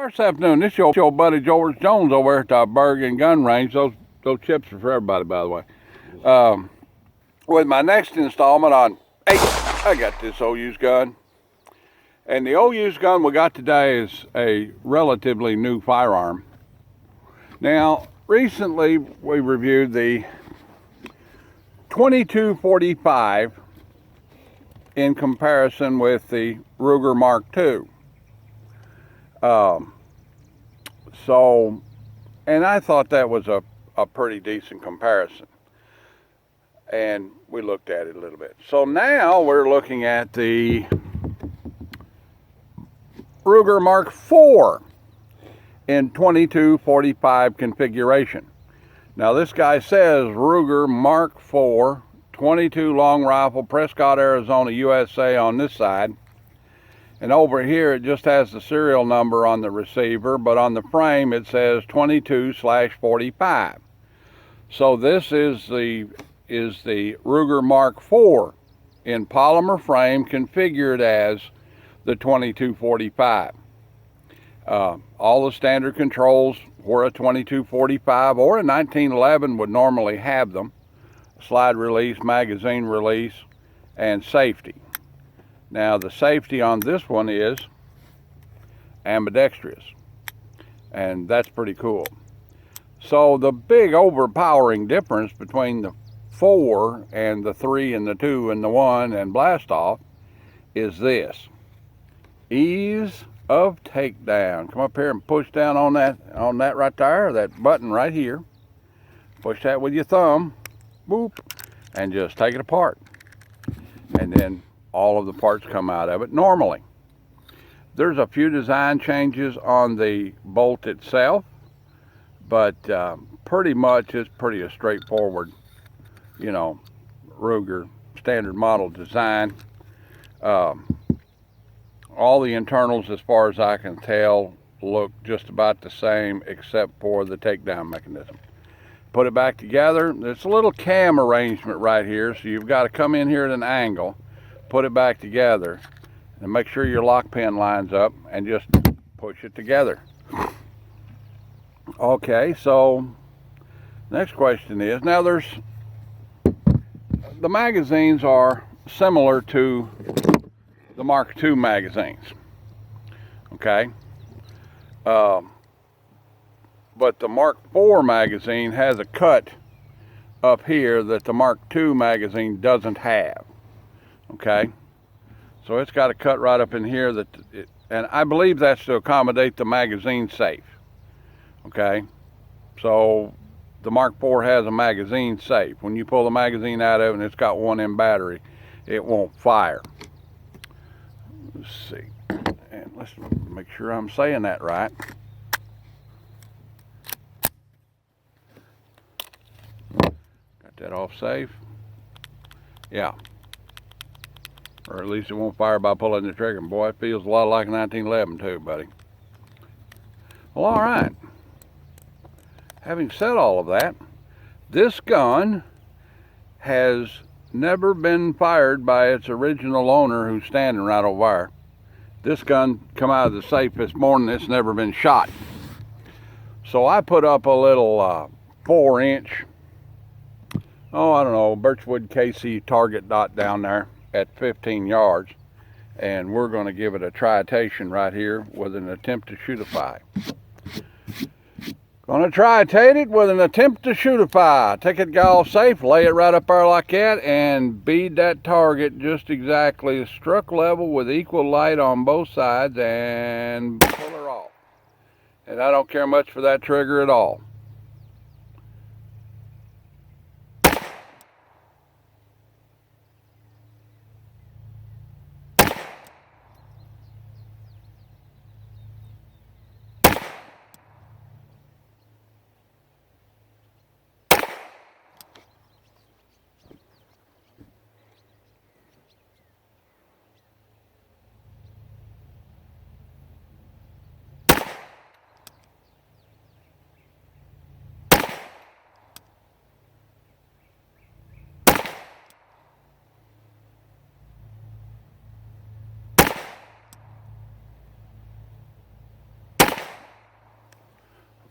this afternoon. This is your buddy George Jones over here at the Bergen Gun Range. Those chips are for everybody, by the way. With my next installment on 8, I got this old used gun. And the old used gun we got today is a relatively new firearm. Now, recently we reviewed the 2245 in comparison with the Ruger Mark II. And I thought that was a pretty decent comparison. And we looked at it a little bit. So now we're looking at the Ruger Mark IV in 2245 configuration. Now this guy says Ruger Mark IV 22 long rifle, Prescott, Arizona, USA on this side. And over here it just has the serial number on the receiver, but on the frame it says 22/45. So this is the Ruger Mark IV in polymer frame configured as the 2245. All the standard controls where a 2245 or a 1911 would normally have them: slide release, magazine release, and safety. Now the safety on this one is ambidextrous, and that's pretty cool. So the big overpowering difference between the 4 and the 3 and the 2 and the 1 and blast off is this: ease of takedown. Come up here and push down on that right there, that button right here. Push that with your thumb, boop, and just take it apart. And then all of the parts come out of it normally. There's a few design changes on the bolt itself, but pretty much it's pretty straightforward, Ruger standard model design. All the internals, as far as I can tell, look just about the same except for the takedown mechanism. Put it back together. There's a little cam arrangement right here, so you've got to come in here at an angle, put it back together, and make sure your lock pin lines up, and just push it together. Okay, so next question is, now the magazines are similar to the Mark II magazines, okay? But the Mark IV magazine has a cut up here that the Mark II magazine doesn't have, okay? So it's got a cut right up in here and I believe that's to accommodate the magazine safe, okay? So the Mark IV has a magazine safe. When you pull the magazine out of it and it's got one in battery, it won't fire. Let's see, and let's make sure I'm saying that right. Got that off safe. Yeah. Or at least it won't fire by pulling the trigger. Boy, it feels a lot like 1911 too, buddy. Well, all right. Having said all of that, this gun has never been fired by its original owner, who's standing right over there. This gun come out of the safe this morning. It's never been shot. So I put up a little 4-inch, I don't know, Birchwood KC target dot down there at 15 yards, and we're going to give it a tritation right here with an attempt to shootify. Gonna tritate it with an attempt to shootify. Take it all safe, lay it right up there like that, and bead that target just exactly struck level with equal light on both sides, and pull her off. And I don't care much for that trigger at all.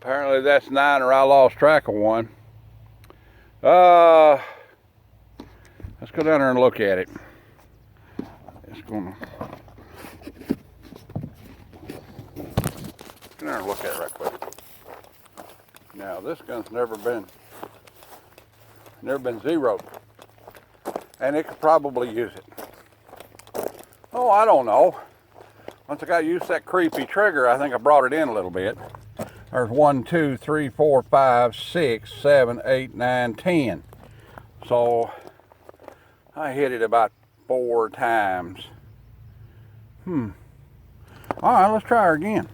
Apparently that's 9 or I lost track of one. Let's go down there and look at it. It's gonna go down and look at it right quick. Now this gun's never been zeroed, and it could probably use it. Oh, I don't know. Once I got used to that creepy trigger, I think I brought it in a little bit. There's 1, 2, 3, 4, 5, 6, 7, 8, 9, 10. So I hit it about 4 times. All right, let's try her again.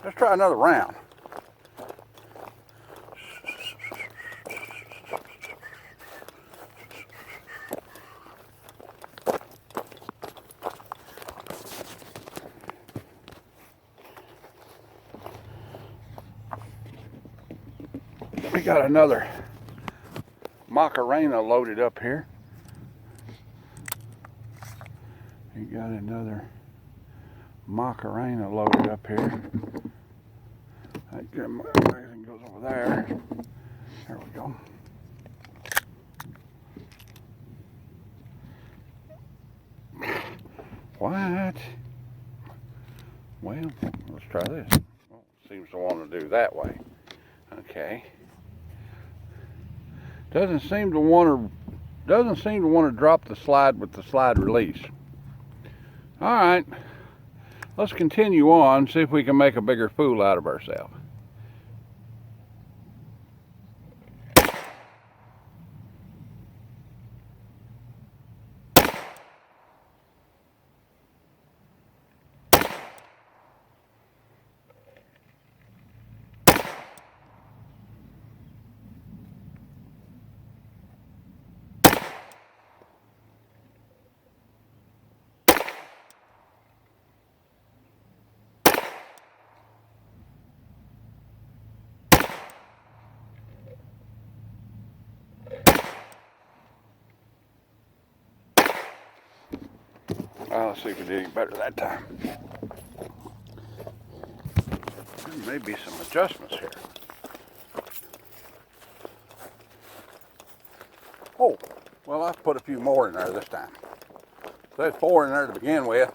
Let's try another round. We got another Macarena loaded up here. We got another Macarena loaded up here. That magazine goes over there. There we go. What? Well, let's try this. Well, seems to want to do that way. Okay. Doesn't seem to want to drop the slide with the slide release. All right, let's continue on, see if we can make a bigger fool out of ourselves. Let's see if we did any better that time. There may be some adjustments here. Oh, well, I've put a few more in there this time. So there's 4 in there to begin with.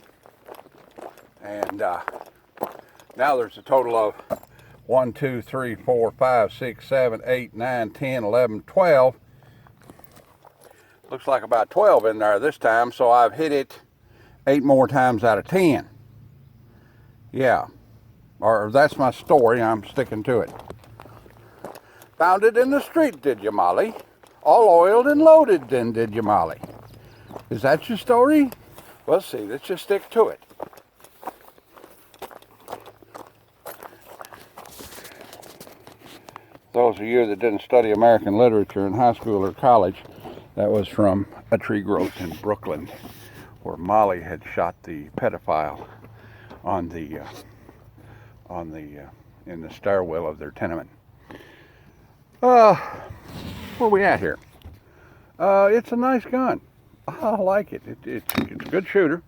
And now there's a total of 1, 2, 3, 4, 5, 6, 7, 8, 9, 10, 11, 12. Looks like about 12 in there this time, so I've hit it 8 more times out of 10. Yeah, or that's my story, I'm sticking to it. Found it in the street, did you, Molly? All oiled and loaded, then, did you, Molly? Is that your story? Well, see, let's just stick to it. Those of you that didn't study American literature in high school or college, that was from A Tree Grows in Brooklyn, where Molly had shot the pedophile in the stairwell of their tenement. Where are we at here? It's a nice gun. I like it. It's a good shooter.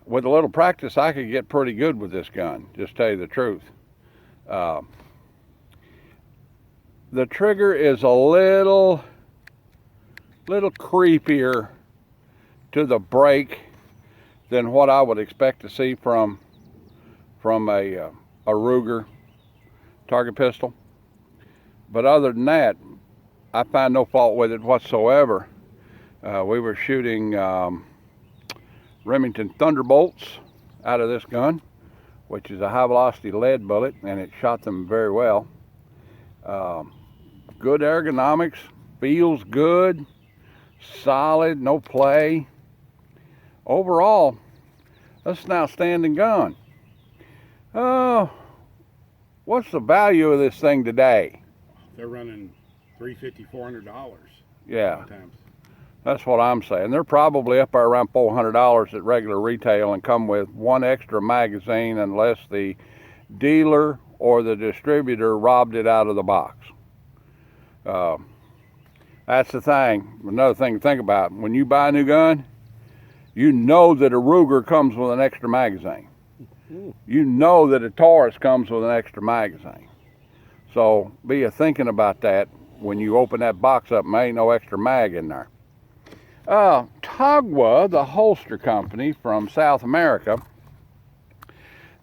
With a little practice, I could get pretty good with this gun, just tell you the truth. The trigger is a little creepier to the break than what I would expect to see from a Ruger target pistol. But other than that, I find no fault with it whatsoever. We were shooting Remington Thunderbolts out of this gun, which is a high velocity lead bullet, and it shot them very well. Good ergonomics, feels good, solid, no play. Overall, that's an outstanding gun. What's the value of this thing today? They're running $350, $400. Yeah, sometimes. That's what I'm saying. They're probably up there around $400 at regular retail and come with one extra magazine unless the dealer or the distributor robbed it out of the box. That's the thing. Another thing to think about, when you buy a new gun, you know that a Ruger comes with an extra magazine. you know that a Taurus comes with an extra magazine. So be a thinking about that when you open that box up and there ain't no extra mag in there. Tagua, the holster company from South America,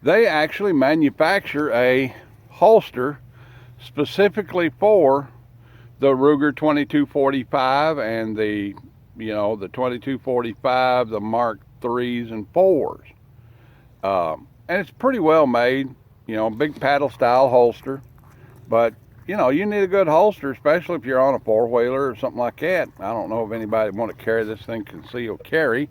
they actually manufacture a holster specifically for the Ruger 2245 and the 2245, the Mark 3s and 4s. And it's pretty well made, big paddle style holster. But, you need a good holster, especially if you're on a four-wheeler or something like that. I don't know if anybody want to carry this thing concealed carry,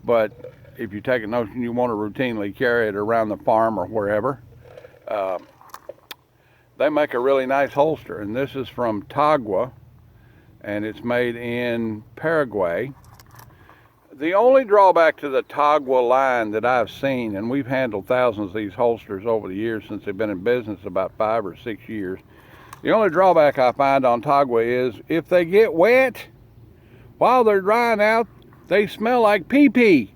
but if you take a notion you want to routinely carry it around the farm or wherever, they make a really nice holster. And this is from Tagua, and it's made in Paraguay. The only drawback to the Tagua line that I've seen, and we've handled thousands of these holsters over the years since they've been in business, about 5 or 6 years. The only drawback I find on Tagua is if they get wet while they're drying out, they smell like pee-pee.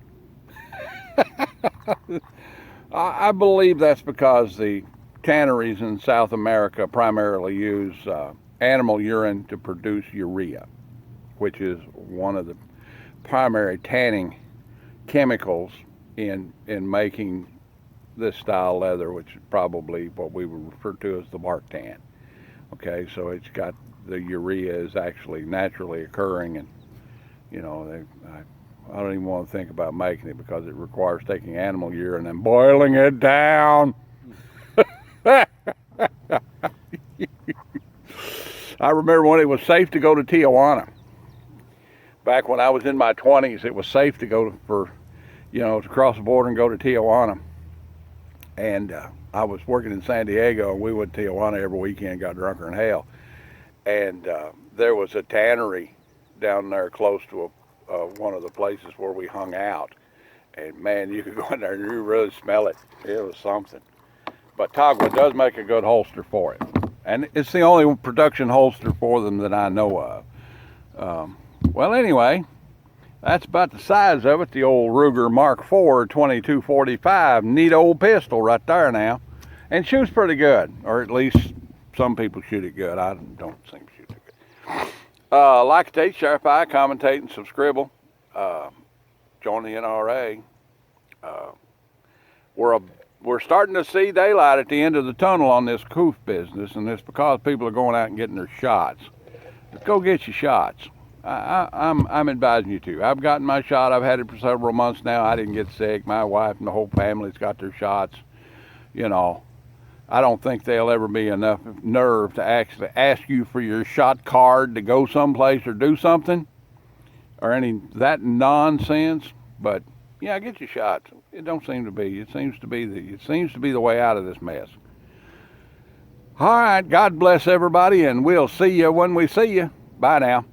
I believe that's because the tanneries in South America primarily use animal urine to produce urea, which is one of the primary tanning chemicals in making this style leather, which is probably what we would refer to as the bark tan. Okay, so it's got the urea is actually naturally occurring, and I don't even want to think about making it because it requires taking animal urine and boiling it down. I remember when it was safe to go to Tijuana. Back when I was in my 20s, it was safe to go to cross the border and go to Tijuana. And I was working in San Diego, and we went to Tijuana every weekend, got drunker than hell. And there was a tannery down there close to one of the places where we hung out. And man, you could go in there and you really smell it. It was something. But Tagua does make a good holster for it. And it's the only production holster for them that I know of. Well, anyway, that's about the size of it. The old Ruger Mark IV 2245. Neat old pistol right there now. And shoots pretty good. Or at least some people shoot it good. I don't seem to shoot it good. Like, take, share, commentate, and subscribe. Join the NRA. We're starting to see daylight at the end of the tunnel on this coof business, and it's because people are going out and getting their shots. Go get your shots. I'm advising you to. I've gotten my shot. I've had it for several months now. I didn't get sick. My wife and the whole family's got their shots. I don't think there'll ever be enough nerve to actually ask you for your shot card to go someplace or do something or any that nonsense. But yeah, get your shots. It don't seem to be. It seems to be the way out of this mess. All right. God bless everybody, and we'll see you when we see you. Bye now.